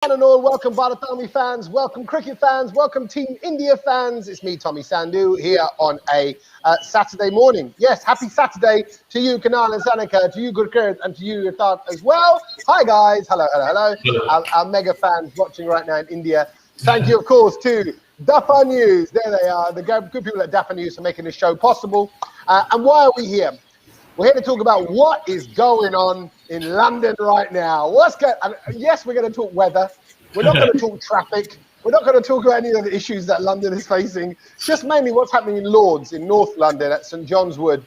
One and all, welcome Bharat Army fans, welcome cricket fans, welcome Team India fans. It's me, Tommy Sandhu, here on a Saturday morning. Yes, happy Saturday to you, Kanal and Sanika, to you, Gurkurt, and to you, Yathat, as well. Hi, guys. Hello, hello, hello. Our mega fans watching right now in India. Thank you, of course, to Daffa News. There they are, the good people at Daffa News for making this show possible. And why are we here? We're here to talk about what is going on in London right now. Yes, we're going to talk weather. We're not going to talk traffic. We're not going to talk about any of the issues that London is facing. Just mainly what's happening in Lords, in North London, at St John's Wood,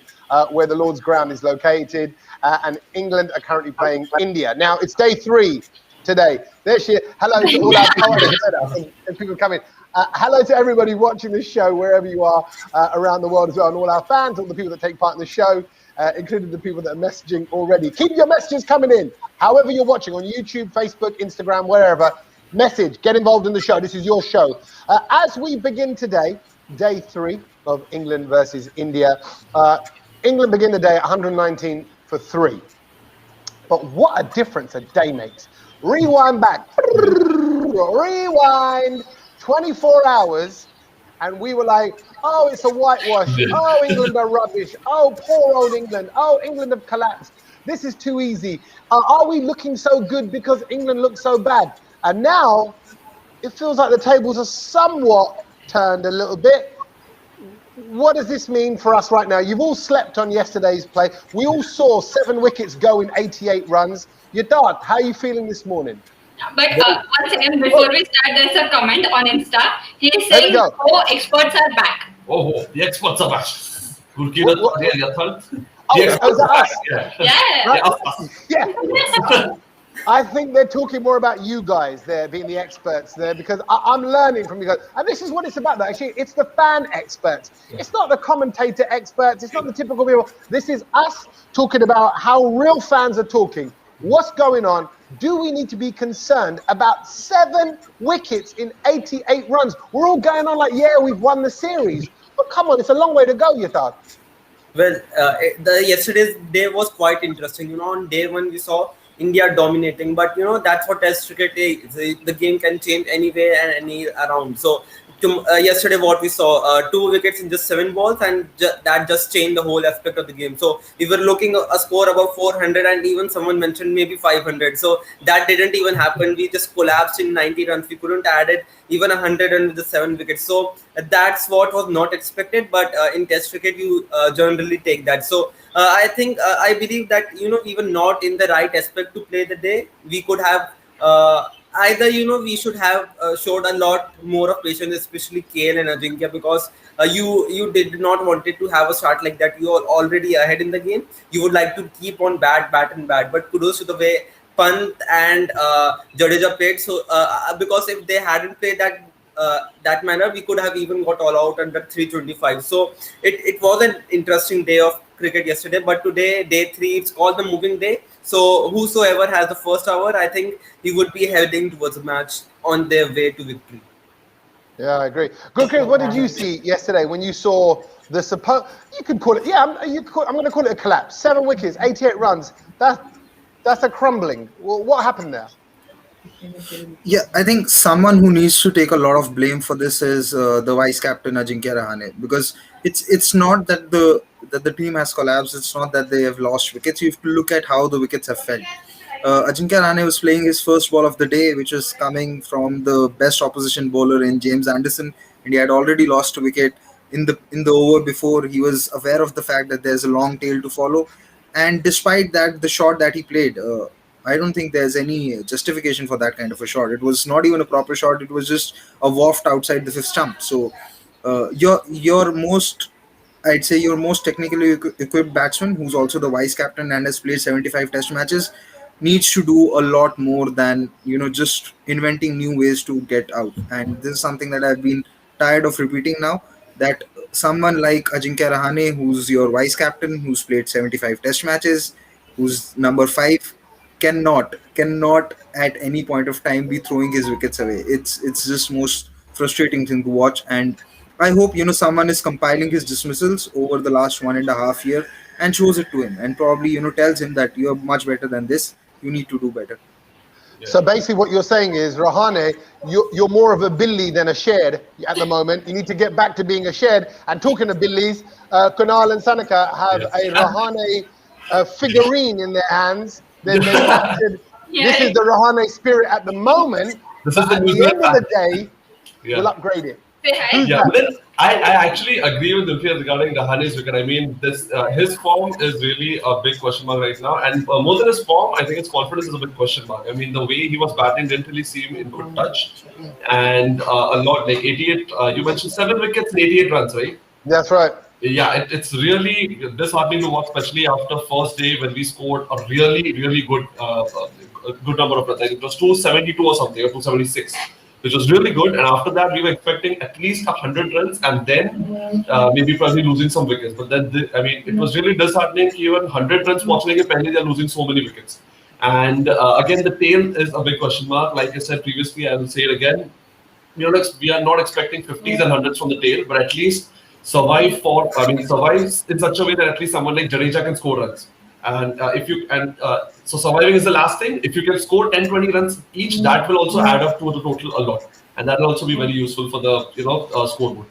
where the Lord's ground is located. And England are currently playing India. Now, it's day 3 today. There she is. Hello to all our and people coming. Hello to everybody watching this show, wherever you are around the world as well, and all our fans, all the people that take part in the show. Including the people that are messaging already. Keep your messages coming in. However you're watching, on YouTube, Facebook, Instagram, wherever, message, get involved in the show. This is your show. As we begin today, day 3 of England versus India, England begin the day at 119 for 3. But what a difference a day makes. Rewind back. Rewind 24 hours. And we were like, oh, it's a whitewash. Oh, England are rubbish. Oh, poor old England. Oh, England have collapsed. This is too easy. Are we looking so good because England looks so bad? And now it feels like the tables are somewhat turned a little bit. What does this mean for us right now? You've all slept on yesterday's play. We all saw 7 wickets go in 88 runs. Yathat, how are you feeling this morning? But one second, before we start, there's a comment on Insta. He is saying, oh, experts are back. Oh, the experts are back. Yeah. I think they're talking more about you guys there, being the experts there, because I'm learning from you guys. And this is what it's about, actually. It's the fan experts. It's not the commentator experts. It's not the typical people. This is us talking about how real fans are talking. What's going on? Do we need to be concerned about 7 wickets in 88 runs? We're all going on like, yeah, we've won the series. But come on, it's a long way to go, Yathat. Well, yesterday's day was quite interesting. On day 1, we saw India dominating. But, that's what Test cricket is. The game can change anywhere and any around. So, yesterday what we saw, 2 wickets in just 7 balls, and that just changed the whole aspect of the game. So we were looking a score above 400, and even someone mentioned maybe 500. So that didn't even happen. We just collapsed in 90 runs. We couldn't add it even 100 and with the 7 wickets. So that's what was not expected. But in Test cricket, you generally take that. So I think I believe that we were not in the right aspect to play the day. We could have. Either we should have showed a lot more of patience, especially KL and Ajinkya, because you did not wanted to have a start like that. You are already ahead in the game. You would like to keep on bat. But kudos to the way Pant and Jadeja played. So because if they hadn't played that manner, we could have even got all out under 325. So it was an interesting day of cricket yesterday. But today, day 3, it's called the moving day. So whosoever has the first hour, I think he would be heading towards a match on their way to victory. Yeah, I agree. Gurkurt, what did you see yesterday when you saw the you could call it, I'm going to call it a collapse. 7 wickets, 88 runs. That's a crumbling. Well, what happened there? Yeah, I think someone who needs to take a lot of blame for this is the vice captain Ajinkya Rahane, because it's not that the team has collapsed. It's not that they have lost wickets. You have to look at how the wickets have fell. Ajinkya Rahane was playing his first ball of the day, which was coming from the best opposition bowler in James Anderson, and he had already lost a wicket in the over before. He was aware of the fact that there's a long tail to follow, and despite that, the shot that he played, I don't think there's any justification for that kind of a shot. It was not even a proper shot. It was just a waft outside the 5th stump. So your most technically equipped batsman, who's also the vice captain and has played 75 test matches, needs to do a lot more than just inventing new ways to get out. And this is something that I've been tired of repeating now, that someone like Ajinkya Rahane, who's your vice captain, who's played 75 test matches, who's number 5, cannot at any point of time be throwing his wickets away. It's just most frustrating thing to watch, and I hope someone is compiling his dismissals over the last 1.5 year and shows it to him, and probably tells him that you're much better than this. You need to do better. So basically what you're saying is, Rahane, you're more of a Billy than a shed at the moment. You need to get back to being a shed. And talking of Billies, Kunal and Sanika have a Rahane figurine in their hands. They captured, this is the Rahane spirit at the moment. This but is the at the end of the day, we'll upgrade it. Yeah, but then I actually agree with Dulfiya regarding Rahane's wicket. I mean, this his form is really a big question mark right now, and more than his form, I think his confidence is a big question mark. I mean, the way he was batting didn't really seem in good touch, and a lot like 88. You mentioned 7 wickets and 88 runs, right? That's right. Yeah, it's really disheartening to watch, especially after first day when we scored a really good good number of runs. I think it was 272 or something, or 276. Which was really good, and after that we were expecting at least 100 runs, and then maybe probably losing some wickets. But then, I mean, it was really disheartening. Even 100 runs watching it, penalty, they're losing so many wickets. And again, the tail is a big question mark. Like I said previously, I will say it again. We are not expecting 50s and 100s from the tail, but at least survive in such a way that at least someone like Jadeja can score runs. And so surviving is the last thing. If you can score 10-20 runs each, that will also add up to the total a lot, and that will also be very useful for the scoreboard.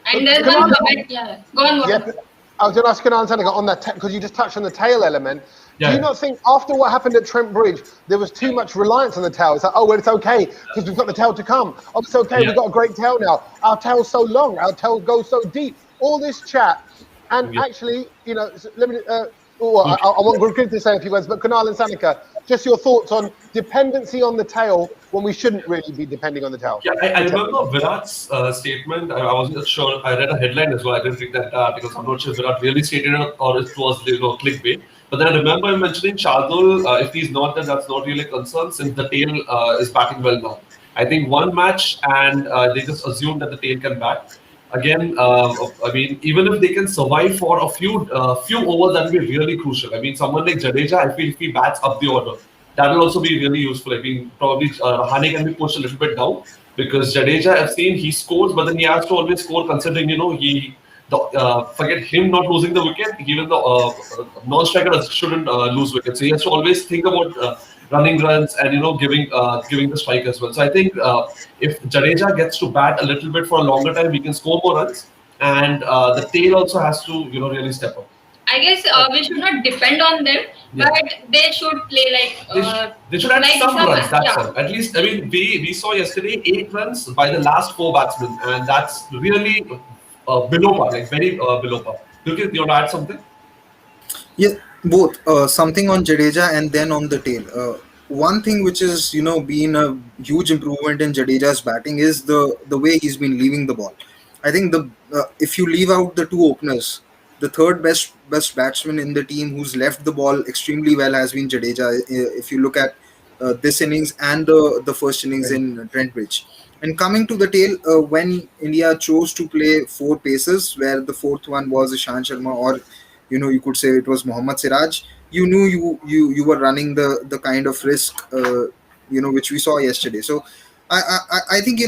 And there's one comment. Yeah, go on. Yeah, I was going to ask Kunal and Sanika on that because you just touched on the tail element. Yeah. Do you not think after what happened at Trent Bridge, there was too much reliance on the tail? It's like, oh, well, it's okay because we've got the tail to come. Oh, it's okay, we've got a great tail now. Our tail's so long, our tail goes so deep. All this chat, and actually, let me. I want Gurpreet to say a few words, but Kunal and Sanika, just your thoughts on dependency on the tail when we shouldn't really be depending on the tail. Yeah, I remember Virat's statement. I wasn't sure. I read a headline as well. I didn't read that because I'm not sure if Virat really stated it or it was clickbait. But then I remember him mentioning Shardul. If he's not, then that's not really a concern since the tail is batting well now. I think one match and they just assume that the tail can bat. Again, I mean, even if they can survive for a few overs, that will be really crucial. I mean, someone like Jadeja, I feel if he bats up the order, that will also be really useful. I mean, probably Rahane can be pushed a little bit down because Jadeja, I've seen he scores, but then he has to always score considering, forget him not losing the wicket, even the non-striker shouldn't lose wickets. So he has to always think about running runs and giving the strike as well. So I think if Jadeja gets to bat a little bit for a longer time, we can score more runs, and the tail also has to really step up. I guess we should not depend on them, but they should play like they should have some runs. That's all. At least, I mean, we saw yesterday 8 runs by the last 4 batsmen, and that's really below par, like very below par. Do you want to add something? Yeah, both. Something on Jadeja and then on the tail. One thing which is been a huge improvement in Jadeja's batting is the way he's been leaving the ball. I think if you leave out the 2 openers, the third best batsman in the team who's left the ball extremely well has been Jadeja. If you look at this innings and the first innings in Trent Bridge. And coming to the tail, when India chose to play 4 pacers, where the 4th one was Ishant Sharma, or you could say it was Mohammad Siraj, you knew you were running the kind of risk which we saw yesterday. So I think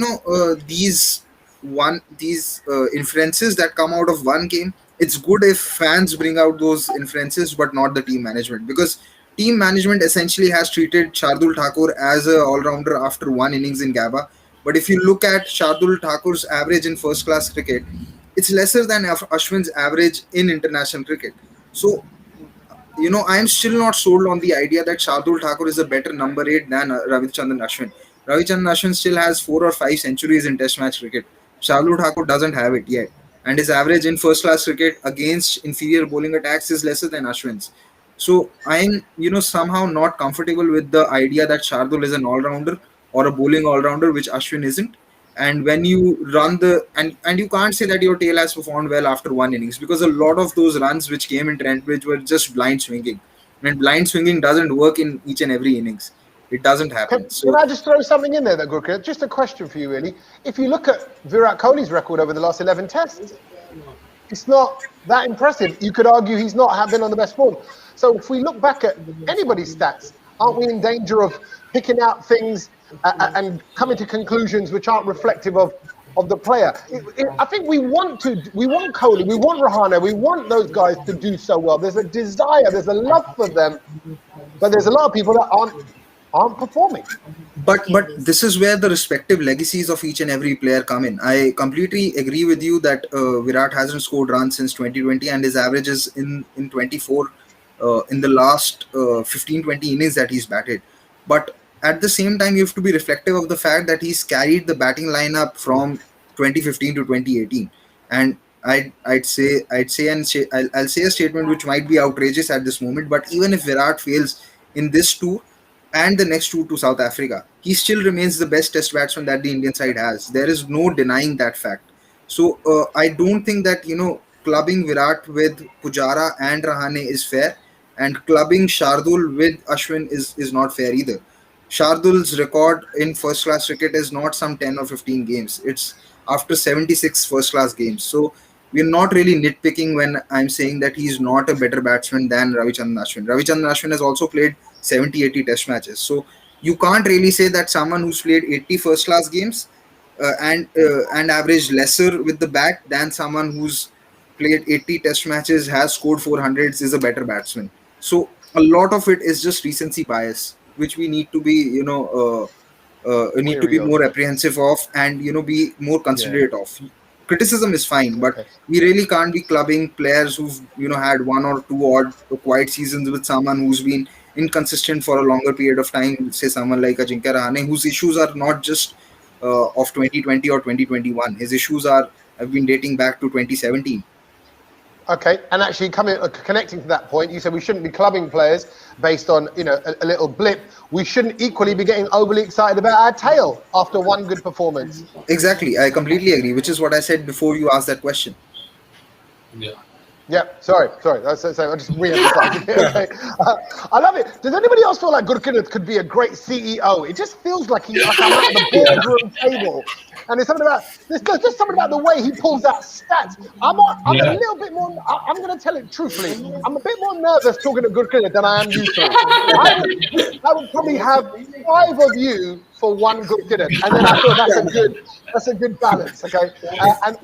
these inferences that come out of one game, it's good if fans bring out those inferences, but not the team management, because team management essentially has treated Shardul Thakur as an all-rounder after 1 innings in Gabba. But if you look at Shardul Thakur's average in first-class cricket, it's lesser than Ashwin's average in international cricket. So, I am still not sold on the idea that Shardul Thakur is a better number 8 than Ravichandran Ashwin. Ravichandran Ashwin still has 4 or 5 centuries in Test match cricket. Shardul Thakur doesn't have it yet. And his average in first-class cricket against inferior bowling attacks is lesser than Ashwin's. So, I'm, somehow not comfortable with the idea that Shardul is an all-rounder or a bowling all-rounder, which Ashwin isn't. And when you run and you can't say that your tail has performed well after 1 innings, because a lot of those runs which came in Trent Bridge were just blind swinging. And blind swinging doesn't work in each and every innings. It doesn't happen. Can I just throw something in there, Gurpreet? Just a question for you, really. If you look at Virat Kohli's record over the last 11 tests, it's not that impressive. You could argue he's not been on the best form. So if we look back at anybody's stats, aren't we in danger of picking out things and coming to conclusions which aren't reflective of the player? I think we want Kohli, we want Rahane, we want those guys to do so well. There's a desire, there's a love for them, but there's a lot of people that aren't aren't performing. But this is where the respective legacies of each and every player come in. I completely agree with you that Virat hasn't scored runs since 2020, and his averages in 24 in the last 15-20 innings that he's batted. But at the same time, you have to be reflective of the fact that he's carried the batting lineup from 2015 to 2018, and I'll say a statement which might be outrageous at this moment, but even if Virat fails in this tour and the next two to South Africa, he still remains the best test batsman that the Indian side has. There is no denying that fact. So I don't think that, clubbing Virat with Pujara and Rahane is fair, and clubbing Shardul with Ashwin is not fair either. Shardul's record in first class cricket is not some 10 or 15 games. It's after 76 first class games. So we're not really nitpicking when I'm saying that he's not a better batsman than Ravichandran Ashwin. Ravichandran Ashwin has also played 70-80 test matches. So you can't really say that someone who's played 80 first class games and averaged lesser with the bat than someone who's played 80 test matches, has scored 400s, is a better batsman. So a lot of it is just recency bias, which we need to be, more apprehensive of, and be more considerate of. Criticism is fine, but we really can't be clubbing players who've had one or two odd quiet seasons with someone who's been inconsistent for a longer period of time. Say someone like Ajinkya Rahane, whose issues are not just of 2020 or 2021. His issues have been dating back to 2017. Okay, and actually connecting to that point, you said we shouldn't be clubbing players based on a little blip. We shouldn't equally be getting overly excited about our tail after one good performance. Exactly, I completely agree, which is what I said before you asked that question. Yeah, sorry. I just re-emphasized it. Okay. I love it. Does anybody else feel like Gurkinath could be a great CEO? It just feels like he's at the boardroom table. And there's just something about the way he pulls out stats. I'm a little bit more, I'm going to tell it truthfully, I'm a bit more nervous talking to Gurkinath than I am you two. I would probably have 5 of you for one Gurkinath. And then I feel that's a good balance, okay?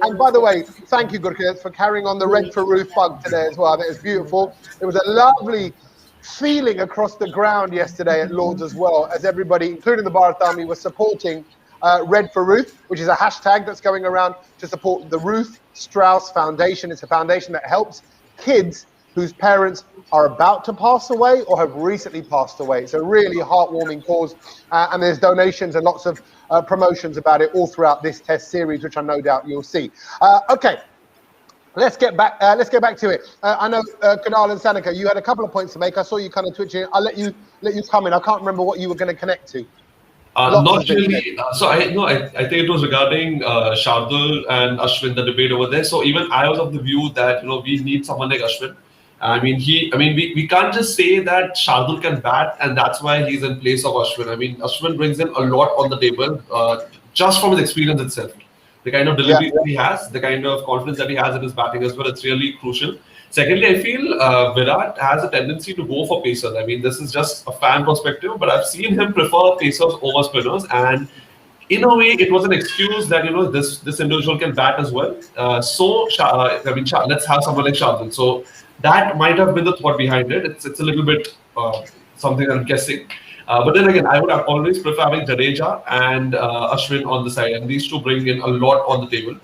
And by the way, thank you, Gurkinath, for carrying on the Red for Roof bug today as well. That was beautiful. It was a lovely feeling across the ground yesterday at Lords as well, as everybody, including the Bharat Army, was supporting Red for Ruth, which is a hashtag that's going around to support the Ruth Strauss Foundation. It's a foundation that helps kids whose parents are about to pass away or have recently passed away. It's a really heartwarming cause, and there's donations and lots of promotions about it all throughout this test series, which I no doubt you'll see. Okay. Let's get back to it. I know Kunal and Sanika, you had a couple of points to make. I saw you kind of twitching. I'll let you come in. I can't remember what you were going to connect to. Not really. I think it was regarding Shardul and Ashwin, the debate over there. So even I was of the view that we need someone like Ashwin. We can't just say that Shardul can bat and that's why he's in place of Ashwin. I mean, Ashwin brings in a lot on the table just from his experience itself. The kind of delivery that he has, the kind of confidence that he has in his batting as well, it's really crucial. Secondly, I feel Virat has a tendency to go for pacers. I mean, this is just a fan perspective, but I've seen him prefer pacers over spinners, and in a way, it was an excuse that this individual can bat as well. Let's have someone like Shardul. So that might have been the thought behind it. It's a little bit something I'm guessing. But then again, I would always prefer having Jadeja and Ashwin on the side, and these two bring in a lot on the table.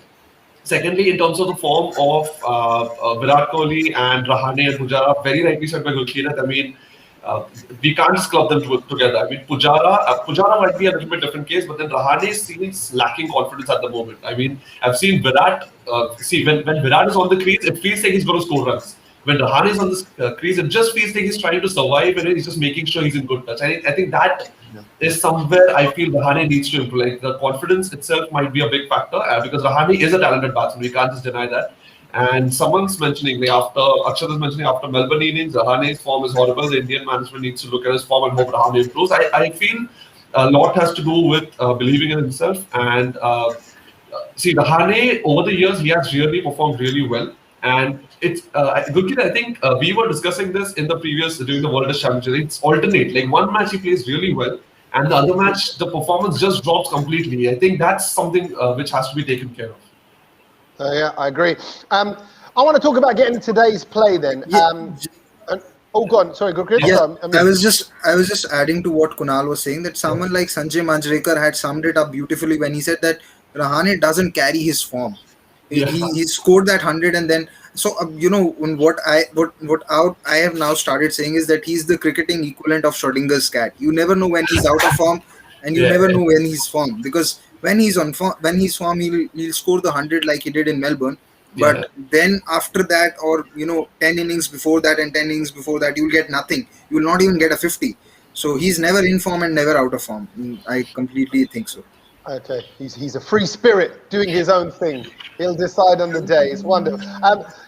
Secondly, in terms of the form of Virat Kohli and Rahane and Pujara, very rightly said by Gurkinath. I mean, we can't just club them together. I mean, Pujara might be a little bit different case, but then Rahane seems lacking confidence at the moment. I mean, I've seen Virat. When Virat is on the crease, it feels like he's going to score runs. When Rahane is on the crease, it just feels like he's trying to survive and he's just making sure he's in good touch. I think that is somewhere I feel Rahane needs to improve. Like, the confidence itself might be a big factor because Rahane is a talented batsman. We can't just deny that. And someone's mentioning, Akshat is mentioning after Melbourne innings, Rahane's form is horrible. The Indian management needs to look at his form and hope Rahane improves. I feel a lot has to do with believing in himself. And Rahane, over the years, he has really performed really well. And it's Gurkinath, I think we were discussing this in the during the World Test Championship. It's alternate. Like, one match he plays really well, and the other match the performance just drops completely. I think that's something which has to be taken care of. Yeah, I agree. I want to talk about getting today's play then. Oh, go on. Sorry, Gurpreet. Yeah, So, I was just adding to what Kunal was saying, that someone like Sanjay Manjrekar had summed it up beautifully when he said that Rahane doesn't carry his form. Yeah. He scored that 100, and then so when what I have now started saying is that he's the cricketing equivalent of Schrodinger's cat. You never know when he's out of form, and you Yeah. never know when he's form, because when he's form, he'll score the 100 like he did in Melbourne. Yeah. But then after that, or 10 innings before that and 10 innings before that, you'll get nothing. You will not even get a 50. So he's never in form and never out of form. I completely think so. okay, he's a free spirit doing his own thing. He'll decide on the day. It's wonderful.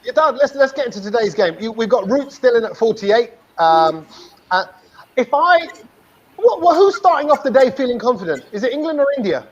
Yadad, let's get into today's game. We've got Root still in at 48. Who's starting off the day feeling confident? Is it England or India?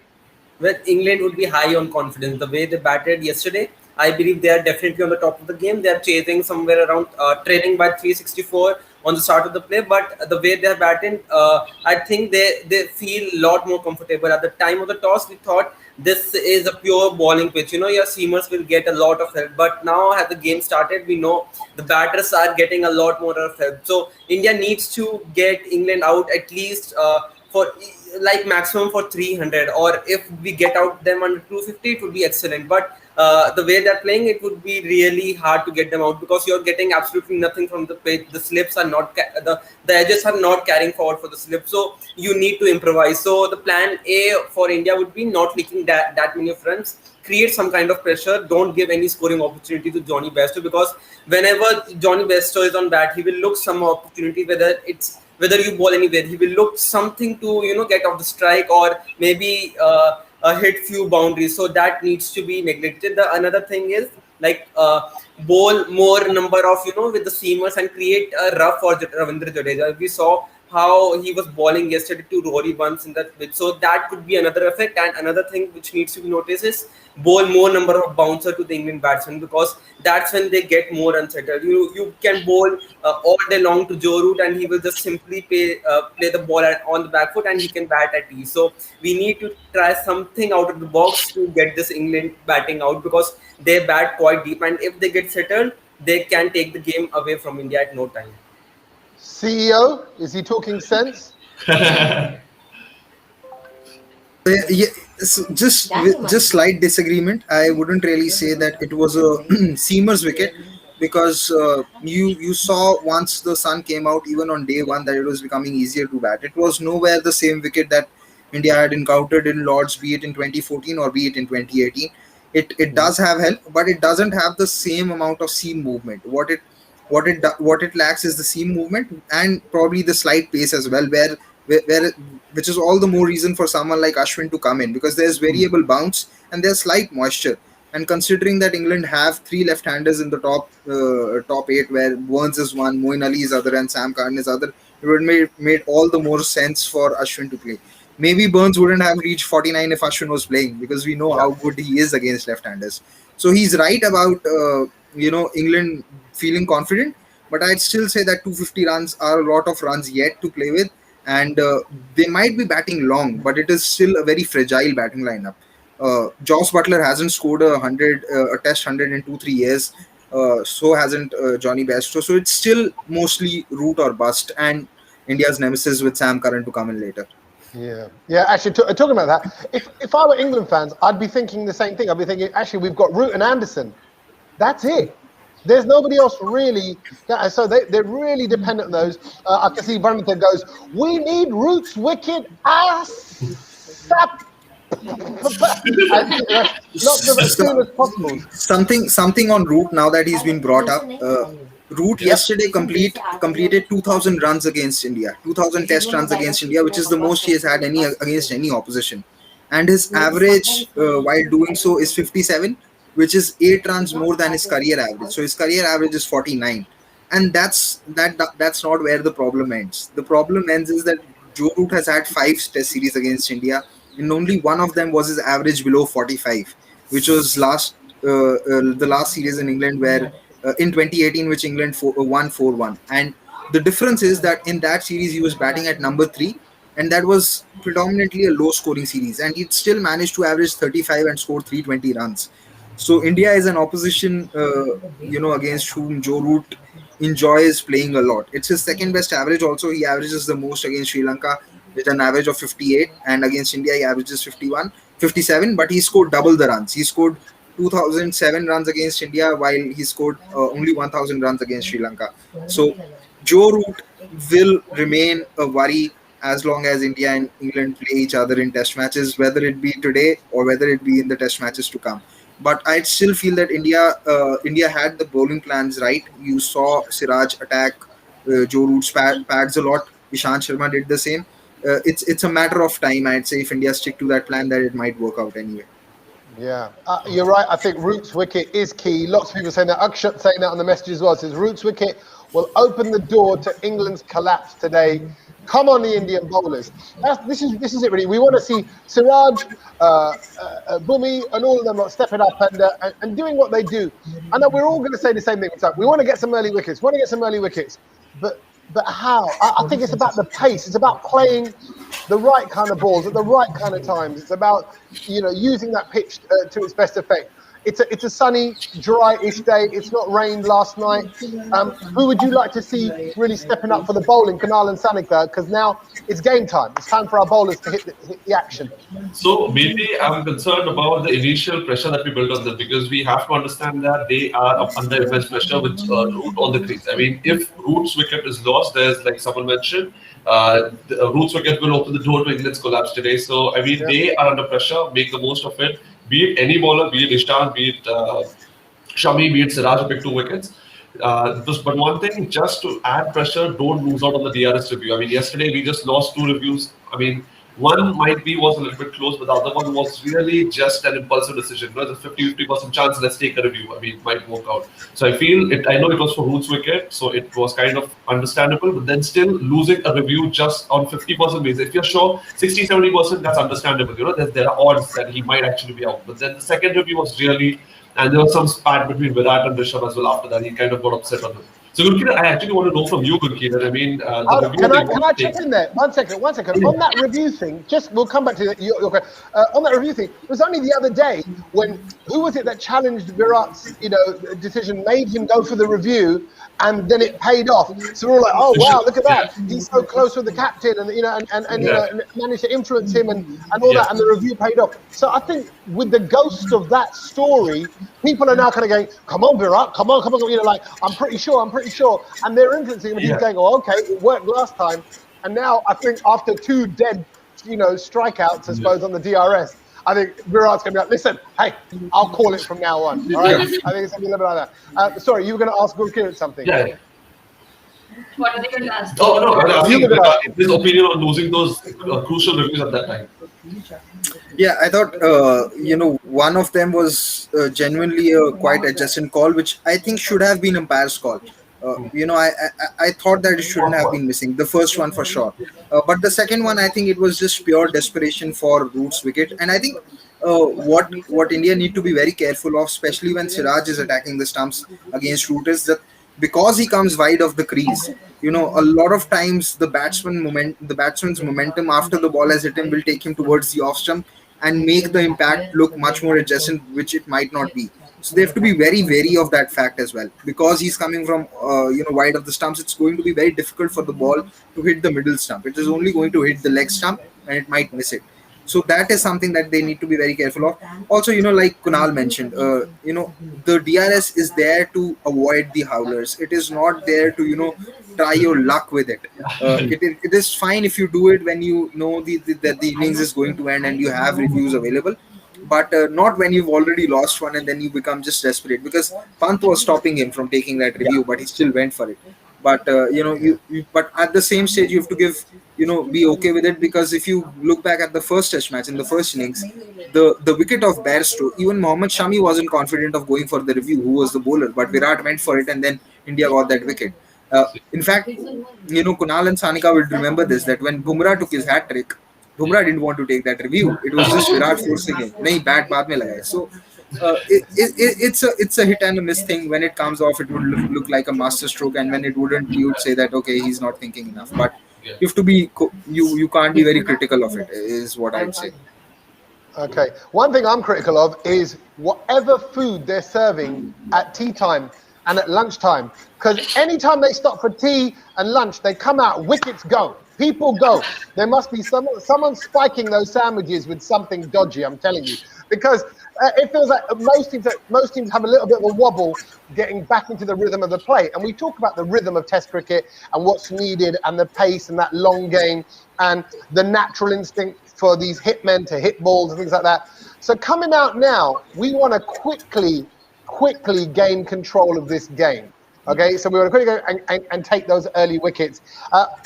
Well, England would be high on confidence. The way they batted yesterday, I believe they are definitely on the top of the game. They are chasing somewhere around trailing by 364 on the start of the play. But the way they are batting, I think they feel a lot more comfortable. At the time of the toss, we thought this is a pure bowling pitch. Your seamers will get a lot of help. But now, as the game started, we know the batters are getting a lot more of help. So India needs to get England out at least for like maximum for 300, or if we get out them under 250, it would be excellent. But the way they're playing, it would be really hard to get them out, because you're getting absolutely nothing from the pitch. The slips are not the edges are not carrying forward for the slip, so you need to improvise. So the plan A for India would be not leaking that many of runs, create some kind of pressure, don't give any scoring opportunity to Johnny Bairstow, because whenever Johnny Bairstow is on bat, he will look some opportunity, whether you ball anywhere, he will look something to get off the strike, or maybe hit few boundaries. So that needs to be neglected. The another thing is like bowl more number of with the seamers and create a rough for Ravindra Jadeja. We saw how he was bowling yesterday to Rory once in that pitch. So that could be another effect. And another thing which needs to be noticed is bowl more number of bouncer to the England batsmen, because that's when they get more unsettled. You can bowl all day long to Joe Root, and he will just simply play the ball on the back foot, and he can bat at ease. So we need to try something out of the box to get this England batting out, because they bat quite deep, and if they get settled, they can take the game away from India at no time. CEO, is he talking sense? Yeah, so just slight disagreement. I wouldn't really say that it was a seamer's wicket, because you saw once the sun came out, even on day one, that it was becoming easier to bat. It was nowhere the same wicket that India had encountered in Lords, be it in 2014 or be it in 2018. It does have help, but it doesn't have the same amount of seam movement. What it lacks is the seam movement, and probably the slight pace as well, where which is all the more reason for someone like Ashwin to come in, because there's variable bounce and there's slight moisture. And considering that England have three left-handers in the top eight, where Burns is one, Moeen Ali is other, and Sam Curran is other, it would made all the more sense for Ashwin to play. Maybe Burns wouldn't have reached 49 if Ashwin was playing, because we know how good he is against left-handers. So he's right about England feeling confident, but I'd still say that 250 runs are a lot of runs yet to play with, and they might be batting long, but it is still a very fragile batting lineup. Joss Butler hasn't scored a test 100 in 2-3 years. So hasn't Johnny Bairstow. So it's still mostly root or bust, and India's nemesis with Sam Curran to come in later. Yeah. Actually, talking about that, if I were England fans, I'd be thinking the same thing. I'd be thinking, actually, we've got Root and Anderson. That's it. There's nobody else really. So they're really dependent on those. I can see Bramington goes, we need Root's wicket as soon as possible. Something on Root now that he's been brought up. Root yesterday completed 2,000 runs against India, 2,000 test runs against India, which is the most he has had against any opposition. And his average while doing so is 57, which is 8 runs more than his career average. So his career average is 49. And that's not where the problem ends. The problem ends is that Joe Root has had 5 test series against India, and only one of them was his average below 45, which was the last series in England, where in 2018, which England won 4-1. And the difference is that in that series he was batting at number 3, and that was predominantly a low scoring series, and he still managed to average 35 and score 320 runs. So India is an opposition against whom Joe Root enjoys playing a lot. It's his second best average. Also, he averages the most against Sri Lanka with an average of 58, and against India he averages 51, 57. But he scored double the runs. He scored 2007 runs against India, while he scored only 1000 runs against Sri Lanka. So Joe Root will remain a worry as long as India and England play each other in test matches, whether it be today or whether it be in the test matches to come. But I still feel that India had the bowling plans right. You saw Siraj attack Joe Root's pads a lot. Ishant Sharma did the same. It's a matter of time. I'd say if India stick to that plan, that it might work out anyway. Yeah, you're right. I think Root's wicket is key. Lots of people saying that. Akshat saying that on the message as well. Says Root's wicket will open the door to England's collapse today. Come on, the Indian bowlers. This is it really. We want to see Siraj, Bhumi, and all of them stepping up and doing what they do. I know we're all going to say the same thing. We want to get some early wickets. But how? I think it's about the pace. It's about playing the right kind of balls at the right kind of times. It's about using that pitch to its best effect. It's a sunny, dry-ish day. It's not rained last night. Who would you like to see really stepping up for the bowling, Kunal and Sanika? Because now it's game time. It's time for our bowlers to hit the action. So maybe I'm concerned about the initial pressure that we built on them, because we have to understand that they are up under immense pressure with Root on the crease. I mean, if Root's wicket is lost, there's, like someone mentioned, Root's wicket will open the door to England's collapse today. So I mean, they are under pressure. Make the most of it. Be it any bowler, be it Ishant, be it Shami, be it Siraj, who picked 2 wickets. But one thing, just to add pressure, don't lose out on the DRS review. I mean, yesterday we just lost 2 reviews. I mean, one was a little bit close, but the other one was really just an impulsive decision. There's a 50% chance, let's take a review. I mean, it might work out. So I know it was for Root's wicket, so it was kind of understandable, but then still losing a review just on 50% basis. If you're sure 60-70%, that's understandable. There are odds that he might actually be out. But then the second review was really, and there was some spat between Virat and Rishabh as well after that. He kind of got upset on him. So, Gurkeerat, I actually want to know from you, Gurkeerat. I mean, can I chip in there? One second. On that review thing, we'll come back to your question. On that review thing, it was only the other day when who was it that challenged Virat's decision, made him go for the review, and then it paid off. So we're all like, oh wow, look at that! He's so close with the captain, and managed to influence him and all that, and the review paid off. So I think with the ghost of that story, people are now kind of going, come on, Virat, come on, like I'm pretty sure, and they're influencing him. And he's going, oh, okay, it worked last time, and now I think after 2 dead, strikeouts, I suppose, on the DRS, I think Virat's going to be like, listen, hey, I'll call it from now on. All right, I think it's going to be a little bit like that. Sorry, you were going to ask Gurkeerat something. What are they going to ask? Oh no, I was asking his opinion on losing those crucial reviews at that time. Yeah, I thought one of them was genuinely a quite adjacent call, which I think should have been umpire's call. I thought that it shouldn't have been missing. The first one for sure, but the second one, I think it was just pure desperation for Root's wicket. And I think what India need to be very careful of, especially when Siraj is attacking the stumps against Root, is that because he comes wide of the crease, a lot of times the batsman's momentum after the ball has hit him will take him towards the off stump and make the impact look much more adjacent, which it might not be. So they have to be very wary of that fact as well. Because he's coming from wide of the stumps, it's going to be very difficult for the ball to hit the middle stump. It is only going to hit the leg stump and it might miss it. So that is something that they need to be very careful of. Also, like Kunal mentioned, the DRS is there to avoid the howlers. It is not there to, try your luck with it. It is fine if you do it when you know that the innings is going to end and you have reviews available. But not when you've already lost one and then you become just desperate. Because Pant was stopping him from taking that review, but he still went for it. But but at the same stage you have to be okay with it, because if you look back at the first test match in the first innings, the wicket of Bairstow, even Mohammad Shami wasn't confident of going for the review, who was the bowler, but Virat went for it and then India got that wicket. In fact, Kunal and Sanika will remember this, that when Bumrah took his hat trick, Bumrah didn't want to take that review. It was just Virat forcing him. Nahi, bat baad mein lagaya. So it's a hit and a miss thing. When it comes off, it would look like a master stroke, and when it wouldn't, you would say that okay, he's not thinking enough. But you have to be you can't be very critical of it, is what I'd say. Okay. One thing I'm critical of is whatever food they're serving at tea time and at lunchtime. Because anytime they stop for tea and lunch, they come out, wickets go. People go. There must be someone spiking those sandwiches with something dodgy, I'm telling you. Because it feels like most teams have a little bit of a wobble getting back into the rhythm of the play. And we talk about the rhythm of Test cricket and what's needed and the pace and that long game and the natural instinct for these hitmen to hit balls and things like that. So coming out now, we want to quickly gain control of this game. Okay, so we want to quickly go and take those early wickets.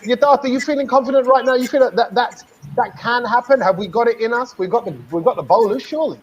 Yatharth, are you feeling confident right now? You feel that can happen? Have we got it in us? We've got the bowlers, surely.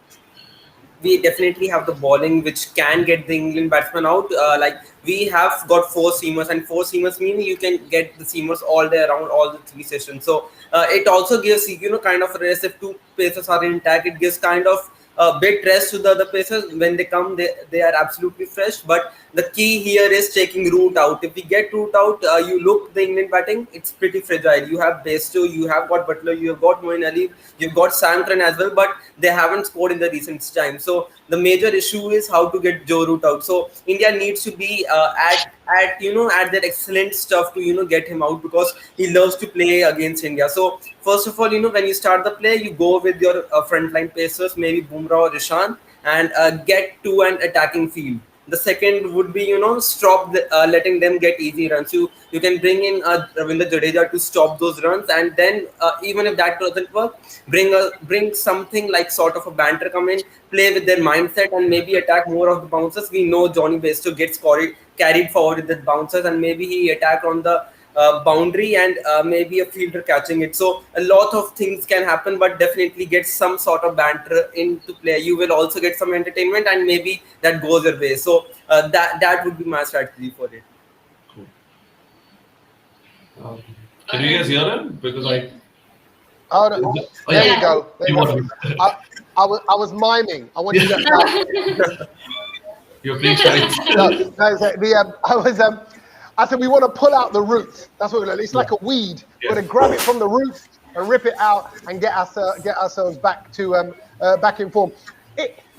We definitely have the bowling which can get the England batsmen out. Like we have got 4 seamers, and 4 seamers mean you can get the seamers all day around all the 3 sessions. So it also gives kind of a rest if 2 pacers are intact. It gives kind of a bit rest to the other pacers. When they come, they are absolutely fresh. But the key here is taking Root out. If we get Root out, you look the England batting, it's pretty fragile. You have Bairstow, you have got Butler, you have got Moeen Ali, you've got Sam Curran as well, but they haven't scored in the recent time. So the major issue is how to get Joe Root out. So India needs to be at that excellent stuff to get him out, because he loves to play against India. So first of all, when you start the play, you go with your frontline pacers, maybe Bumrah or Ishan, and get to an attacking field. The second would be, stop letting them get easy runs. You can bring in Ravindra Jadeja to stop those runs, and then even if that doesn't work, bring something like sort of a banter come in, play with their mindset, and maybe attack more of the bouncers. We know Johnny Bairstow gets carried forward with the bouncers, and maybe he attack on the boundary and maybe a fielder catching it. So a lot of things can happen, but definitely get some sort of banter into play. You will also get some entertainment, and maybe that goes your way. So that would be my strategy for it. Cool. Can you guys hear him? Because there you go. I was miming. I want you to. You're being shy. I said we want to pull out the roots. That's what we're doing. It's like a weed. We're going to grab it from the roots and rip it out and get ourselves back to back in form.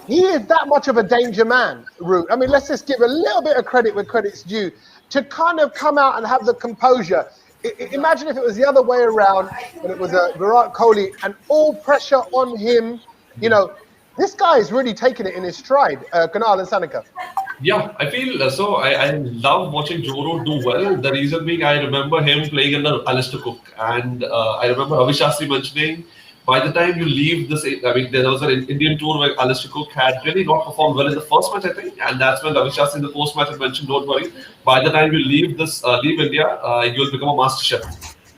He is that much of a danger man, Root. I mean, let's just give a little bit of credit where credit's due, to kind of come out and have the composure. Imagine if it was the other way around, when it was Virat Kohli and all pressure on him. This guy is really taking it in his stride. Kunal and Sanika. Yeah, I feel so. I love watching Joe Root do well. The reason being, I remember him playing under Alistair Cook, and I remember Ravi Shastri mentioning, by the time you leave this, I mean, there was an Indian tour where Alistair Cook had really not performed well in the first match, I think, and that's when Ravi Shastri in the post match had mentioned, don't worry, by the time you leave India, you'll become a master chef.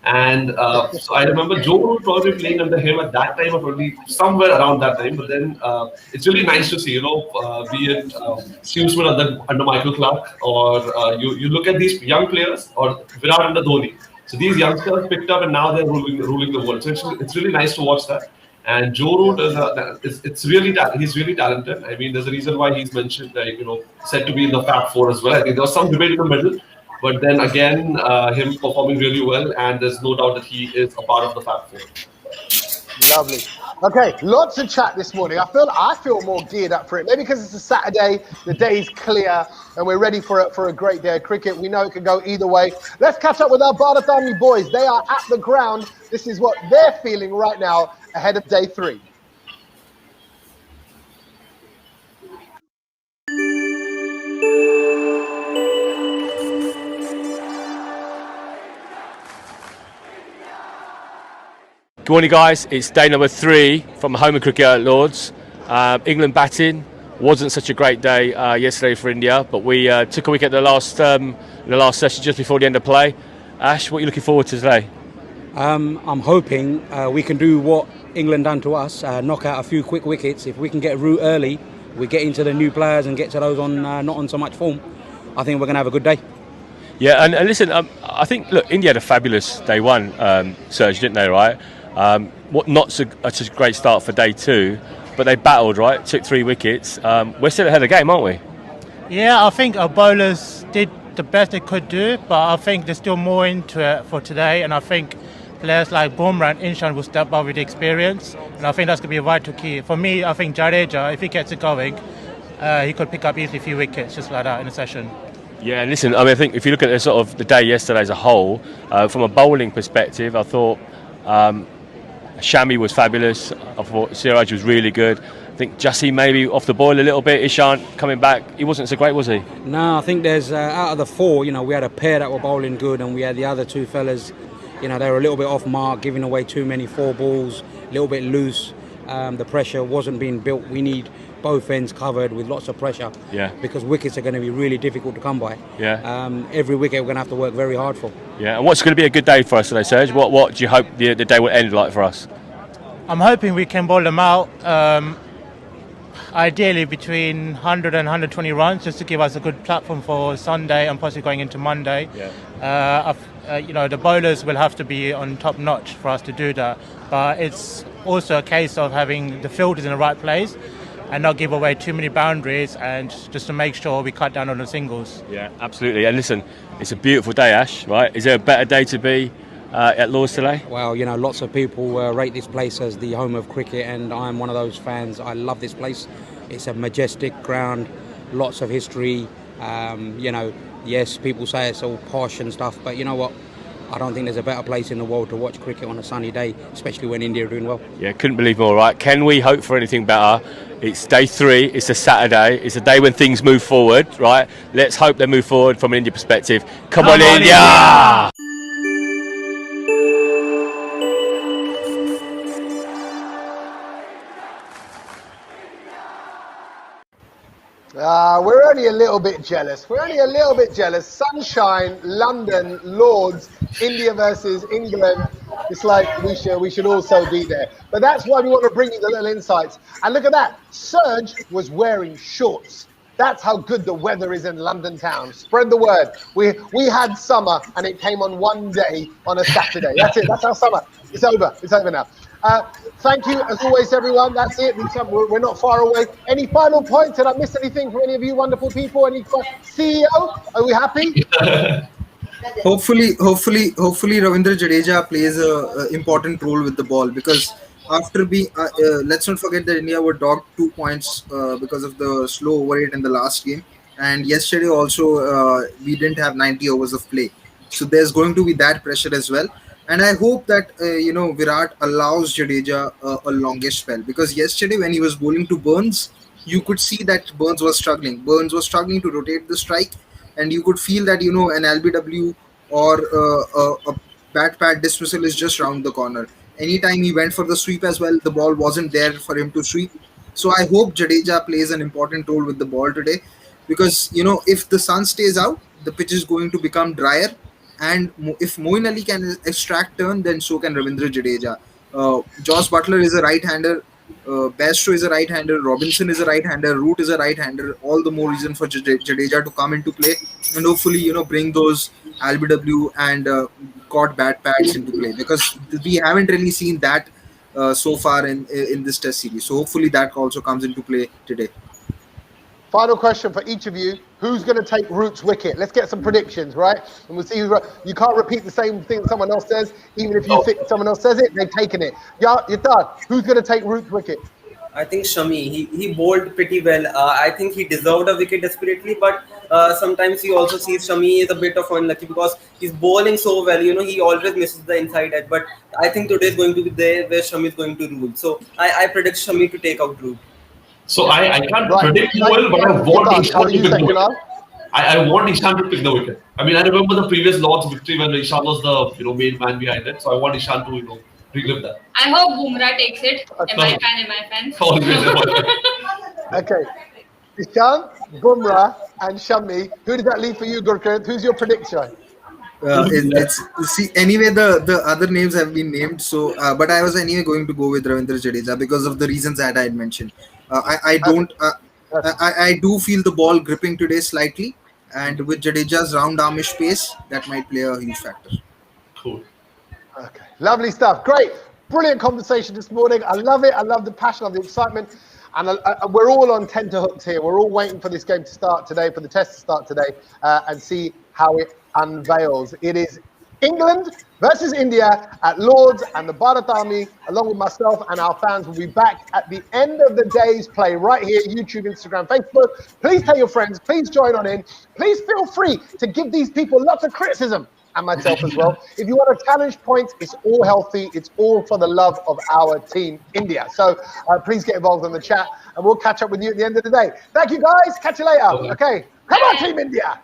And so I remember Joe Root probably playing under him at that time, or probably somewhere around that time. But then it's really nice to see, be it Steve Smith under Michael Clark, or you look at these young players, or Virat under Dhoni. So these youngsters picked up, and now they're ruling the world. So it's really nice to watch that. And Joe Root he's really talented. I mean, there's a reason why he's mentioned, said to be in the Fab Four as well. I think there was some debate in the middle. But then again, him performing really well, and there's no doubt that he is a part of the Fab Four. Lovely. Okay, lots of chat this morning. I feel more geared up for it. Maybe because it's a Saturday, the day's clear, and we're ready for a great day of cricket. We know it can go either way. Let's catch up with our Bharat Army boys. They are at the ground. This is what they're feeling right now ahead of day 3. Good morning, guys. It's day number 3 from home of cricket at Lords. England batting wasn't such a great day yesterday for India, but we took a wicket in the last session just before the end of play. Ash, what are you looking forward to today? I'm hoping we can do what England done to us, knock out a few quick wickets. If we can get Root early, we get into the new players and get to those on not on so much form, I think we're going to have a good day. Yeah, and listen, I think, look, India had a fabulous day 1, Serge, didn't they, right? Not such a great start for day 2, but they battled, right? Took 3 wickets. We're still ahead of the game, aren't we? Yeah, I think our bowlers did the best they could do, but I think there's still more into it for today, and I think players like Bumrah and Ishan will step up with the experience, and I think that's going to be a vital key. For me, I think Jadeja, if he gets it going, he could pick up easily a few wickets just like that in a session. Yeah, listen, I mean, I think if you look at the sort of the day yesterday as a whole, from a bowling perspective, I thought Shami was fabulous. I thought Siraj was really good. I think Jassi maybe off the boil a little bit. Ishant coming back, he wasn't so great, was he? No, I think there's out of the four, we had a pair that were bowling good, and we had the other two fellas, they were a little bit off mark, giving away too many 4 balls, a little bit loose. The pressure wasn't being built. We need both ends covered with lots of pressure. Yeah. Because wickets are going to be really difficult to come by. Yeah. Every wicket we're going to have to work very hard for. Yeah. And what's going to be a good day for us today, Serge? What do you hope the day will end like for us? I'm hoping we can bowl them out. Ideally between 100 and 120 runs, just to give us a good platform for Sunday and possibly going into Monday. Yeah. The bowlers will have to be on top notch for us to do that. But it's also a case of having the fielders in the right place and not give away too many boundaries, and just to make sure we cut down on the singles. Yeah, absolutely. And listen, it's a beautiful day, Ash, right? Is there a better day to be at Lords today? Well, lots of people rate this place as the home of cricket, and I'm one of those fans. I love this place. It's a majestic ground, lots of history. Yes, people say it's all posh and stuff, but you know what? I don't think there's a better place in the world to watch cricket on a sunny day, especially when India are doing well. Yeah, couldn't believe more, right? Can we hope for anything better? It's day 3, it's a Saturday, it's a day when things move forward, right? Let's hope they move forward from an India perspective. Come on, India! We're only a little bit jealous. Sunshine, London, Lords, India versus England. It's like we should also be there. But that's why we want to bring you the little insights. And look at that. Serge was wearing shorts. That's how good the weather is in London town. Spread the word. We had summer and it came on one day on a Saturday. That's it. That's our summer. It's over. It's over now. Thank you, as always, everyone. That's it. We're not far away. Any final points? Did I miss anything from any of you wonderful people? Any CEO? Are we happy? Hopefully, Ravindra Jadeja plays a important role with the ball, because after being, let's not forget that India were docked 2 points because of the slow over rate in the last game, and yesterday also we didn't have 90 overs of play, so there's going to be that pressure as well. And I hope that Virat allows Jadeja a longish spell, because yesterday when he was bowling to Burns, you could see that Burns was struggling. Burns was struggling to rotate the strike, and you could feel that an LBW or a bat pad dismissal is just round the corner. Anytime he went for the sweep as well, the ball wasn't there for him to sweep. So I hope Jadeja plays an important role with the ball today, because if the sun stays out, the pitch is going to become drier. And if Moeen Ali can extract turn, then so can Ravindra Jadeja. Josh Butler is a right-hander. Bairstow is a right-hander. Robinson is a right-hander. Root is a right-hander. All the more reason for Jadeja to come into play and hopefully bring those LBW and caught bat pads into play, because we haven't really seen that so far in this Test series. So hopefully that also comes into play today. Final question for each of you. Who's going to take Root's wicket? Let's get some predictions, right? And we'll see who's right. You can't repeat the same thing someone else says. Even if you think someone else says it, they've taken it. Yatad, who's going to take Root's wicket? I think Shami. He bowled pretty well. I think he deserved a wicket desperately, but sometimes he also sees Shami is a bit of unlucky because he's bowling so well. He always misses the inside edge. But I think today is going to be there where Shami is going to rule. So I predict Shami to take out Root. So I can't predict who will, but I want Ishant to pick the wicket. I want Ishant to pick the wicket. I mean, I remember the previous Lord's victory when Ishant was the main man behind it. So I want Ishant to relive that. I hope Bumrah takes it. MI fan. Okay. Ishant, Bumrah, and Shami. Who did that leave for you, Gurkrit? Who's your prediction? Anyway, the other names have been named. So, but I was anyway going to go with Ravindra Jadeja because of the reasons that I had mentioned. I do feel the ball gripping today slightly, and with Jadeja's round armish pace, that might play a huge factor. Cool. Okay, lovely stuff. Great, brilliant conversation this morning. I love it. I love the passion, I love the excitement, and we're all on tenterhooks here. We're all waiting for this game to start today, for the test to start today, and see how it unveils. It is England versus India at Lords, and the Bharat Army, along with myself and our fans, will be back at the end of the day's play right here, YouTube, Instagram, Facebook. Please tell your friends. Please join on in. Please feel free to give these people lots of criticism, and myself as well. If you want to challenge points, it's all healthy. It's all for the love of our team, India. So please get involved in the chat, and we'll catch up with you at the end of the day. Thank you, guys. Catch you later. Okay. Come on, Team India.